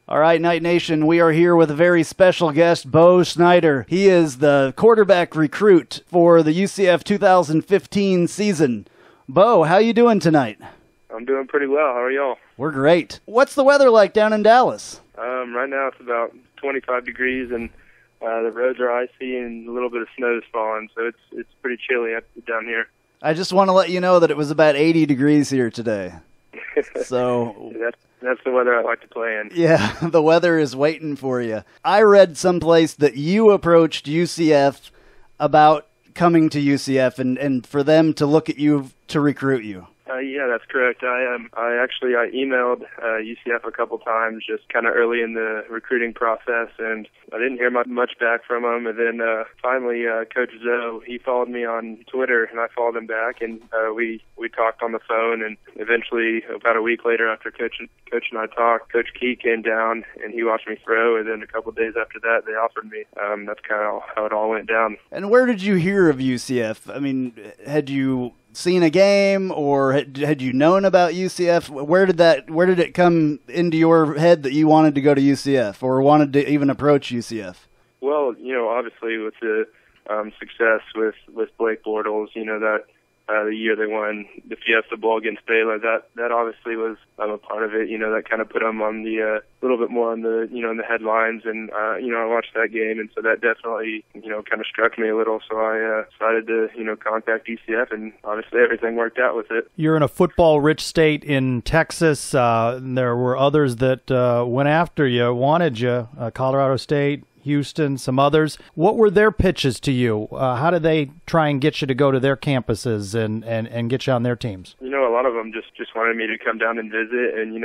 All right, Knight Nation, we are here with a very special guest, Bo Schneider. He is the quarterback recruit for the UCF 2015 season. Bo, how you doing tonight? I'm doing pretty well. How are y'all? We're great. What's the weather like down in Dallas? Right now it's about 25 degrees, and the roads are icy, and a little bit of snow is falling, so it's pretty chilly down here. I just want to let you know that it was about 80 degrees here today. So that's the weather I like to play in. Yeah, the weather is waiting for you. I read someplace that you approached UCF about coming to UCF and for them to look at you to recruit you. Yeah, that's correct. I emailed UCF a couple times, just kind of early in the recruiting process, and I didn't hear much back from them. And then finally, Coach Zoe, he followed me on Twitter, and I followed him back, and we talked on the phone. And eventually, about a week later, after Coach and I talked, Coach Key came down and he watched me throw. And then a couple days after that, they offered me. That's kind of how it all went down. And where did you hear of UCF? I mean, had you seen a game, or had you known about UCF? Where did it come into your head that you wanted to go to UCF, or wanted to even approach UCF? Well, obviously with the success with Blake Bortles, that the year they won the Fiesta Bowl against Baylor, that obviously was a part of it. That kind of put them on the little bit more on the in the headlines, and I watched that game, and so that definitely kind of struck me a little. So I decided to contact UCF, and obviously everything worked out with it. You're in a football-rich state in Texas. There were others that went after you, wanted you. Colorado State, Houston, some others. What were their pitches to you? How did they try and get you to go to their campuses and get you on their teams? A lot of them just wanted me to come down and visit and,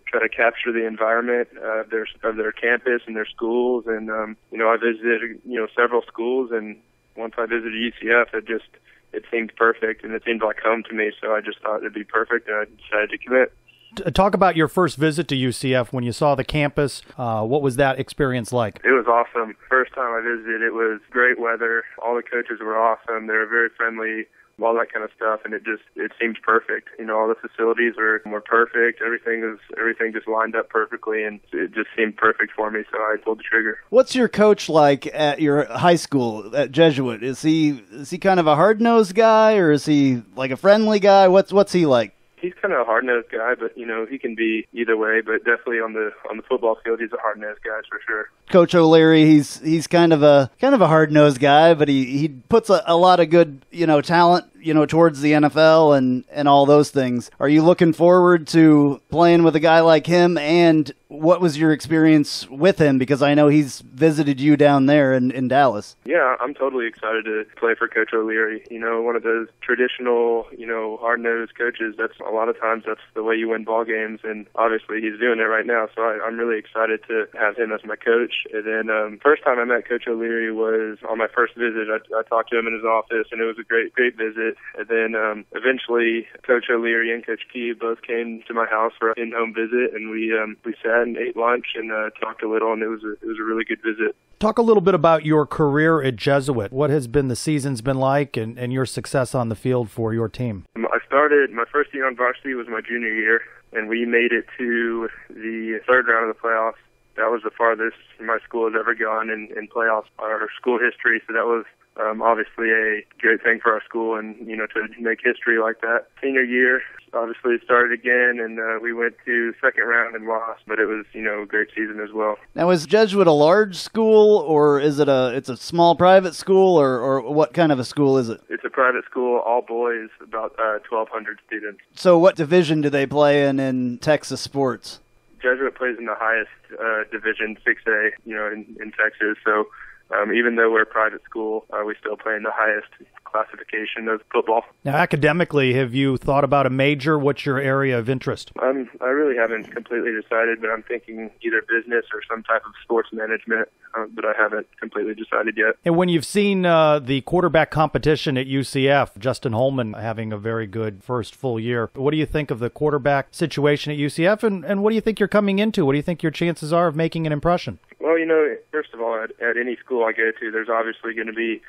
try to capture the environment of their campus and their schools. And, I visited, several schools, and once I visited UCF, it seemed perfect, and it seemed like home to me. So I just thought it'd be perfect, and I decided to commit. Talk about your first visit to UCF when you saw the campus. What was that experience like? It was awesome. First time I visited, it was great weather. All the coaches were awesome. They were very friendly, all that kind of stuff, and it seemed perfect. All the facilities were perfect. Everything just lined up perfectly, and it just seemed perfect for me, so I pulled the trigger. What's your coach like at your high school at Jesuit? Is he kind of a hard-nosed guy, or is he like a friendly guy? What's he like? He's kind of a hard-nosed guy, but, he can be either way. But definitely on the football field, he's a hard-nosed guy for sure. Coach OLeary, he's kind of a hard-nosed guy, but he puts a lot of good, talent, towards the NFL and all those things. Are you looking forward to playing with a guy like him? And what was your experience with him? Because I know he's visited you down there in Dallas. Yeah, I'm totally excited to play for Coach OLeary. One of those traditional, hard-nosed coaches. A lot of times that's the way you win ball games, and obviously he's doing it right now. So I'm really excited to have him as my coach. And then first time I met Coach OLeary was on my first visit. I talked to him in his office, and it was a great visit. And then eventually Coach OLeary and Coach Key both came to my house for an in-home visit, and we sat and ate lunch and talked a little, and it was a really good visit. Talk a little bit about your career at Jesuit. What has the season's been like, and your success on the field for your team? I started, my first year on varsity was my junior year, and we made it to the third round of the playoffs. That was the farthest my school has ever gone in playoffs, our school history, so that was obviously a great thing for our school, and to make history like that. Senior year, obviously it started again, and we went to second round and lost, but it was a great season as well. Now, is Jesuit a large school, or is it's a small private school, or what kind of a school is it? It's a private school, all boys, about 1,200 students. So what division do they play in Texas sports? Jesuit plays in the highest division, 6A, in Texas. So even though we're a private school, we still play in the highest classification of football. Now, academically, have you thought about a major? What's your area of interest? I really haven't completely decided, but I'm thinking either business or some type of sports management, but I haven't completely decided yet. And when you've seen the quarterback competition at UCF, Justin Holman having a very good first full year, what do you think of the quarterback situation at UCF, and what do you think you're coming into? What do you think your chances are of making an impression? Well, first of all, at any school I go to, there's obviously going to be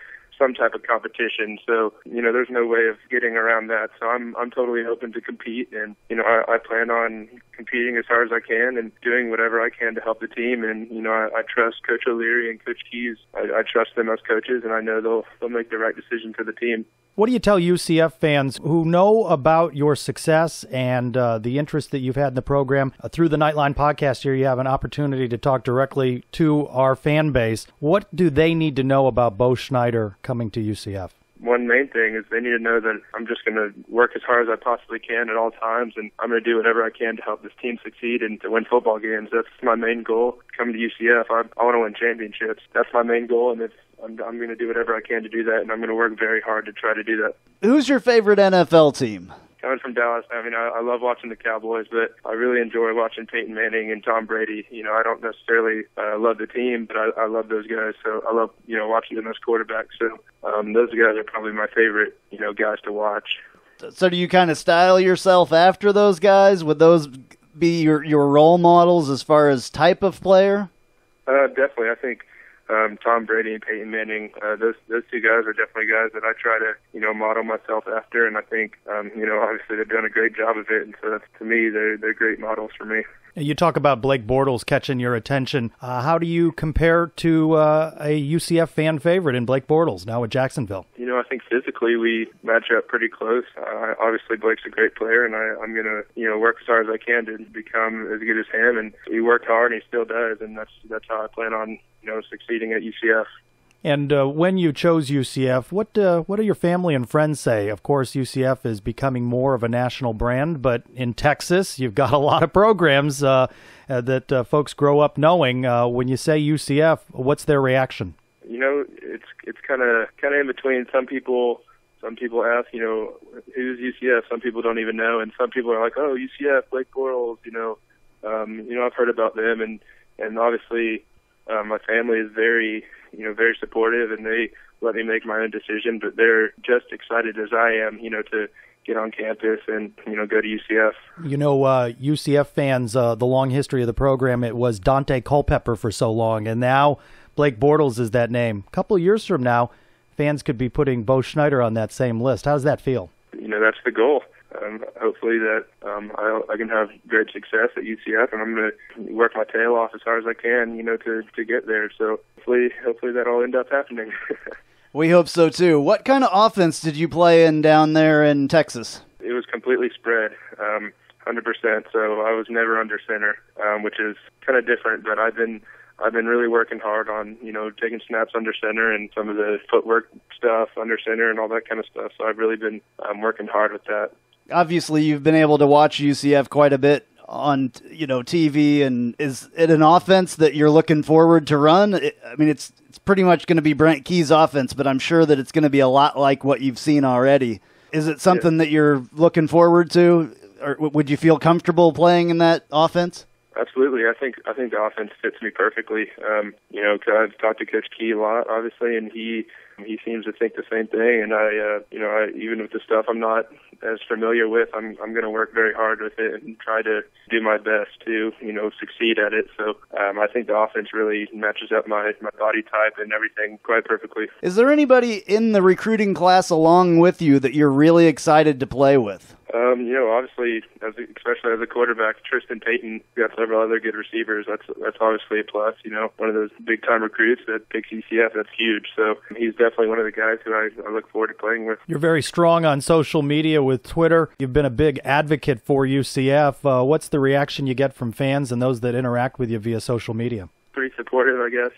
some type of competition. So, there's no way of getting around that. So I'm totally open to compete, and, I plan on competing as hard as I can and doing whatever I can to help the team. And, I trust Coach OLeary and Coach Keys. I trust them as coaches, and I know they'll make the right decision for the team. What do you tell UCF fans who know about your success and the interest that you've had in the program? Through the Knightline podcast here, you have an opportunity to talk directly to our fan base. What do they need to know about Bo Schneider coming to UCF? One main thing is they need to know that I'm just going to work as hard as I possibly can at all times, and I'm going to do whatever I can to help this team succeed and to win football games. That's my main goal. Coming to UCF, I want to win championships. That's my main goal, and I'm going to do whatever I can to do that, and I'm going to work very hard to try to do that. Who's your favorite NFL team? Coming from Dallas, I love watching the Cowboys, but I really enjoy watching Peyton Manning and Tom Brady. I don't necessarily love the team, but I love those guys. So I love, watching them as quarterbacks. So those guys are probably my favorite, guys to watch. So do you kind of style yourself after those guys? Would those be your role models as far as type of player? Definitely. I think Tom Brady and Peyton Manning, those two guys are definitely guys that I try to, model myself after. And I think, obviously they've done a great job of it. And so to me, they're great models for me. You talk about Blake Bortles catching your attention. How do you compare to a UCF fan favorite in Blake Bortles, now with Jacksonville? I think physically we match up pretty close. Obviously, Blake's a great player, and I'm going to, work as hard as I can to become as good as him. And he worked hard, and he still does, and that's how I plan on, succeeding at UCF. And when you chose UCF, what do your family and friends say? Of course, UCF is becoming more of a national brand, but in Texas, you've got a lot of programs that folks grow up knowing. When you say UCF, what's their reaction? It's kind of in between. Some people ask, who's UCF? Some people don't even know, and some people are like, oh, UCF, Blake Bortles. I've heard about them, and obviously my family is very supportive, and they let me make my own decision, but they're just excited as I am, to get on campus and, go to UCF. UCF fans, the long history of the program, it was Dante Culpepper for so long, and now Blake Bortles is that name. A couple of years from now, fans could be putting Bo Schneider on that same list. How does that feel? That's the goal. Hopefully that I can have great success at UCF, and I'm going to work my tail off as hard as I can, to get there. So hopefully that'll end up happening. We hope so too. What kind of offense did you play in down there in Texas? It was completely spread, 100%. So I was never under center, which is kind of different. But I've been really working hard on, taking snaps under center and some of the footwork stuff under center and all that kind of stuff. So I've really been working hard with that. Obviously, you've been able to watch UCF quite a bit on, TV, and is it an offense that you're looking forward to run? It's pretty much going to be Brent Keys' offense, but I'm sure that it's going to be a lot like what you've seen already. Is it something that you're looking forward to, or would you feel comfortable playing in that offense? Absolutely. I think the offense fits me perfectly. 'Cause I've talked to Coach Key a lot, obviously, and he seems to think the same thing. And I even with the stuff I'm not as familiar with, I'm going to work very hard with it and try to do my best to, succeed at it. So I think the offense really matches up my body type and everything quite perfectly. Is there anybody in the recruiting class along with you that you're really excited to play with? Obviously, especially as a quarterback, Tristan Payton, we got several other good receivers. That's obviously a plus. One of those big-time recruits that picks UCF, that's huge. So he's definitely one of the guys who I look forward to playing with. You're very strong on social media with Twitter. You've been a big advocate for UCF. What's the reaction you get from fans and those that interact with you via social media? Pretty supportive, I guess.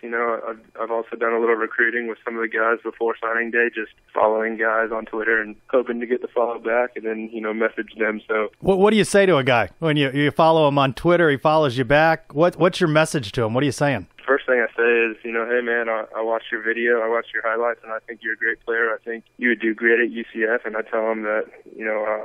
I've also done a little recruiting with some of the guys before signing day, just following guys on Twitter and hoping to get the follow back and then, message them. So what do you say to a guy when you follow him on Twitter, he follows you back? What's your message to him? What are you saying? First thing I say is, hey man, I watched your video, I watched your highlights, and I think you're a great player. I think you would do great at UCF, and I tell them that,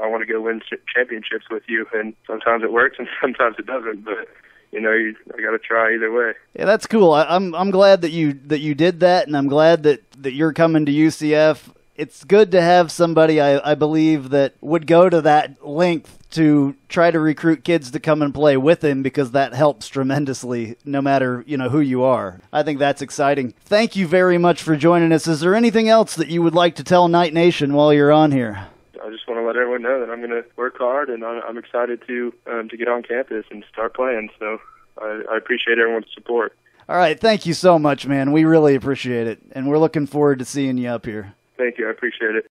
I want to go win championships with you, and sometimes it works and sometimes it doesn't, but I got to try either way. Yeah, that's cool. I'm glad that you did that, and I'm glad that you're coming to UCF. it's good to have somebody, I believe, that would go to that length to try to recruit kids to come and play with him, because that helps tremendously no matter, who you are. I think that's exciting. Thank you very much for joining us. Is there anything else that you would like to tell Knight Nation while you're on here? I just want to let everyone know that I'm going to work hard, and I'm excited to get on campus and start playing. So I appreciate everyone's support. All right. Thank you so much, man. We really appreciate it. And we're looking forward to seeing you up here. Thank you. I appreciate it.